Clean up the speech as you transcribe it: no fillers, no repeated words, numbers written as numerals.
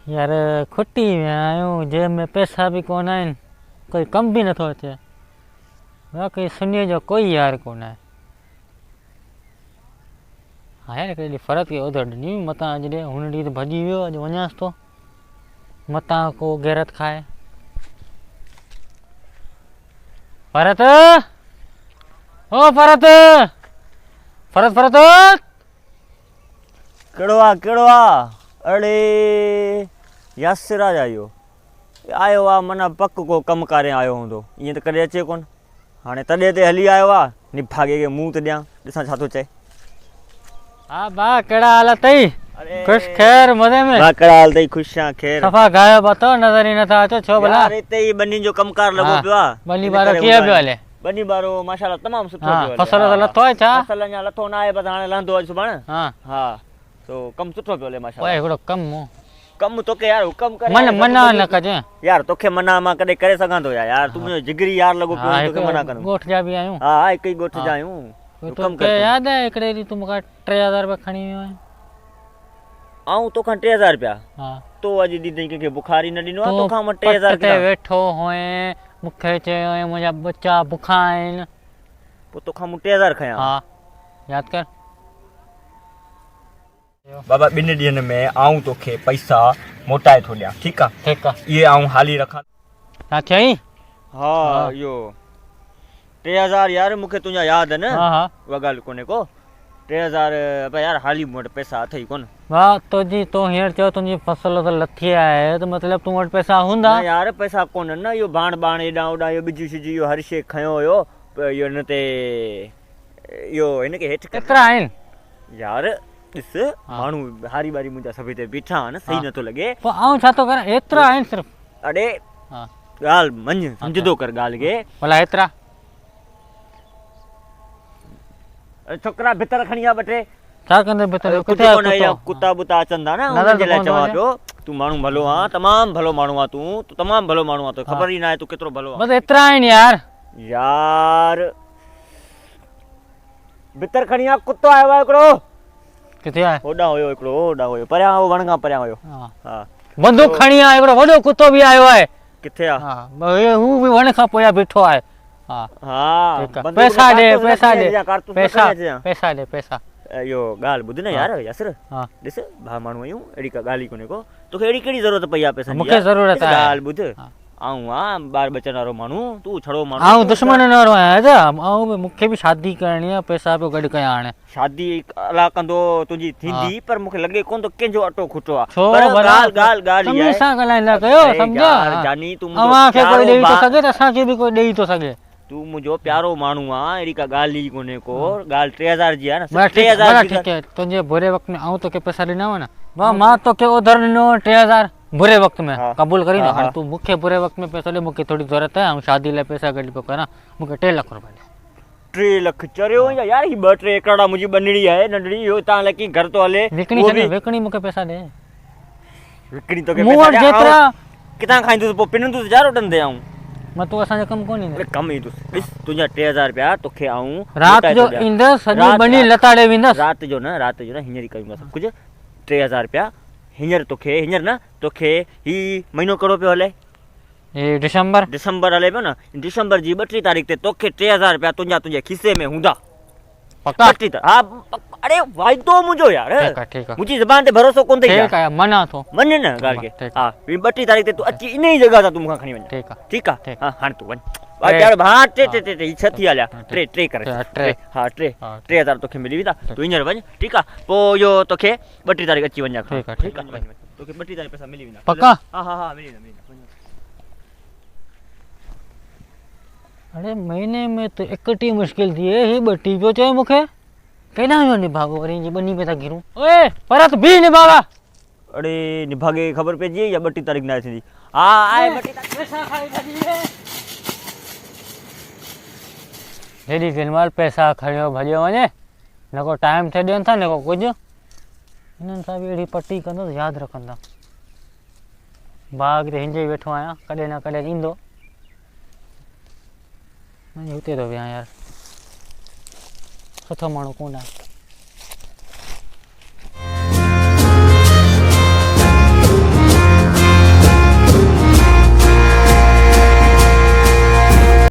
यार खुटी में आयूं, जेब में पैसा भी कोन आहिनि, कोई कम भी नथो अचे। बाक़ी सुनीअ जो कोई यार कोन आहे। हा यार हिकिड़ी फ़र्क़ु की उधर ॾिनी मतां अॼु ॾे, हुन ॾींहुं त भॼी वियो, अॼु वञांसि थो मतां को गैरत खाए। भरत, ओ भरत, भरत भरत कहिड़ो आहे? अड़े यासिर आहे इहो आयो आहे, माना पक को कमु करे आयो हूंदो, ईअं त कॾहिं अचे कोन। हाणे तॾहिं ते हली आयो आहे, निभागे खे मुंहुं त ॾियां, ॾिसां छा थो चए। हा भाउ, कहिड़ा हाल अथई? ख़ुशि ख़ैर मज़े में? भाउ कहिड़ा हाल अथई? ख़ुशि आहियां ख़ैर। सफ़ा गायब अथव, नज़र ई नथा अचो, छो भला? यार हिते ई बनी जो कमकार लॻो पियो आहे। बनी बारो कीअं पियो हले? बनी बारो माशाल्लाह तमामु सुठो पियो हले। फसल त लथो आहे छा? फसल अञा लथो न आहे, बसि हाणे लहंदो अॼु सुभाणे। हा तो कमु सुठो पियो हले माशाल्लाह। ओए हिकिड़ो कमु तोखे यार हुकम करे मना न कजे यार, तोखे मना मां कॾहिं करे सघां थो यार, तू मुंहिंजो जिगरी यार लॻो पियो, तोखे मना कंदुमि। ॻोठ जा बि आहियूं। हा हिकु ई ॻोठ जा आहियूं। हुकम कर। यादि आहे हिकिड़े ॾींहुं तूं मूंखां 3000 रुपया खणी वियो आहे? आऊं तोखां 3000 रुपया? हा। तो अॼु ॾींहुं ताईं कंहिंखे बुखार ई न ॾिनो आहे, तोखां मां 3000 ते वेठो हुए, मूंखे चयो मुंहिंजा बच्चा बुखा आहिनि, पोइ तोखां मूं 3000 खयां? हा यादि कर। बाबा ॿिनि ॾींहंनि में आऊं तोखे पैसा मोटाए थो ॾियां, ठीकु आहे? ठीकु आहे। इहे आऊं हाली रखां। छा चई? हा इहो 3000 यार मूंखे तुंहिंजा यादि आहिनि। हा हा उहा ॻाल्हि कोन्हे को। 3000 पर यार हाली मूं वटि पैसा अथई कोन। वाह, तो हींअर चयो तुंहिंजी फसल त लथी आहे, त मतिलबु तूं वटि पैसा हूंदा? न यार पैसा कोन्हनि न, इहो बाण हेॾां होॾां इहो बिजू सिजू इहो हर शइ खयो हुयो, इहो हिन ते इहो हिनखे हेठि केतिरा आहिनि यार? ॾिस माण्हू हारी बारी मुंहिंजा सभई हिते बीठा आहिनि, सही नथो लॻे। पोइ आऊं छा थो करां? एतिरा आहिनि सिर्फ़ु? अड़े ॻाल्हि मंझि सम्झंदो कर ॻाल्हि खे। भला एतिरा? छोकिरा भितर खणी आ ॿ टे। छा कंदे भितर? कुता बुता अचनि था न, उनजे लाइ चवां पियो। तूं माण्हू भलो आहे, तमामु भलो माण्हू आहे, तूं तमामु भलो माण्हू आहे, तोखे ख़बर ई न आहे तूं केतिरो भलो आहे। बस एतिरा आहिनि यार। यार भितर खणी आ, कुतो आयो आहे हिकिड़ो। किथे आहे? होॾां हुयो हिकिड़ो, होॾां हुयो, परियां हो वण खां परियां हुयो। हा बंदूक खणी आ, हिकिड़ो वॾो कुतो बि आयो आहे। किथे आहे? हा हू बि वण खां पोयां बीठो आहे। हा हा पैसा ॾे, पैसा ॾे, पैसा ॾे, पैसा। इहो ॻाल्हि ॿुध न यार यासिर, ॾिस भाउ माण्हू आहियूं, अहिड़ी का ॻाल्हि ई कोन्हे को। तोखे अहिड़ी कहिड़ी ज़रूरत पई आहे पैसनि जी? मूंखे ज़रूरत आहे। ॻाल्हि ॿुध, आऊं ॿार बचनि वारो माण्हू, तूं छड़ो माण्हू। आऊं दुश्मन वारो आहियां छा? आऊं बि मूंखे बि शादी करणी आहे, पैसा पियो गॾु कयां। हाणे शादी अला कंदो तुंहिंजी थींदी, पर मूंखे लॻे कोन थो कंहिंजो अटो खुटो आहे। ॻाल्हि सां ॻाल्हाईंदा कयो, सम्झा? जानी तूं अव्हांखे कोई ॾेई थो सघे त असांखे बि कोई ॾेई थो सघे। तूं मुंहिंजो प्यारो माण्हू आहे, अहिड़ी का ॻाल्हि ई कोन्हे को। ॻाल्हि 3000 जी आहे न। 3000 ठीकु आहे, तुंहिंजे बुरे वक़्त में आऊं तोखे पैसा ॾिना न, वाह मां तोखे उधर ॾिनो 3000 बुरे वक़्त में, क़बूल करी न। हाणे तूं मूंखे बुरे वक़्त में पैसा ॾे, मूंखे थोरी ज़रूरत आहे, ऐं शादी लाइ पैसा गॾु पियो करां, मूंखे 3 लाख रुपया ॾे। 3 लाख चरियो यार? ही 2-3 एकड़ मुंहिंजी बनिड़ी आहे नंढड़ी, इहो तव्हां लकी घर तो हले। विकणी मूंखे पैसा ॾे। विकणी तोखे पैसा ॾे? जेतिरा किथां खाईंदुसि, पोइ पिनंदुसि जा रोटनि ते आऊं? मां तूं असांजो कमु कोन ईंदो? कमु ईंदुसि। ॾिस तुंहिंजा 3000 रुपया तोखे आऊं राति जो ईंदुसि, सॼी बनी लताड़े वेंदुसि। राति जो न हींअर ई कयूं सभु कुझु। 3000 रुपया हींअर तोखे, हींअर न तोखे, ही महीनो कहिड़ो पियो हले? हे डिसंबर हले पियो न। डिसंबर जी 32 तारीख़ ते तोखे 3000 रुपया तुंहिंजे खीसे में हूंदा। पक्का? हा अरे वाइदो मुंहिंजो यार, मुंहिंजी ज़बान ते भरोसो कोन अथई? मना थो मन न ॻाल्हि खे। हा 32 तारीख़ ते तूं अची इन ई जॻह तां तूं मूंखां खणी वञ। ठीकु आहे? हा हाणे तूं वञ। हा 3 6 थी हलिया, 3 करे। हा 3000 तोखे मिली वेंदा, तूं हींअर वञ। ठीकु आहे? पोइ इहो तोखे 32 तारीख़ अची वञा। ठीकु आहे? तोखे 32 तारीख़ पैसा मिली वेंदा। पक्का? हा मिली वेंदा। अरे महीने में तो 1 मुश्किल थी है, ही 2 पियो चए मूंखे। केॾां वियो निभागो? वरी जी बनी पे था गिरूं। ओए परत भी निभागा। अरे निभागे ख़बर पइजी या 32 तारीख़ न थींदी? हा आहे 32 तारीख़। पैसा खाई छॾी हेॾी दिनवाल पैसा खणियो भॼियो वञे, न को टाइम थिए ॾियनि था, न को कुझु। हिननि सां बि अहिड़ी पटी कंदो त यादि रखंदा। बाग़ ते हिंजे वेठो आहियां, कॾहिं न कॾहिं ईंदो। हुते तो विया यार, सुठो माण्हू कोन आहे।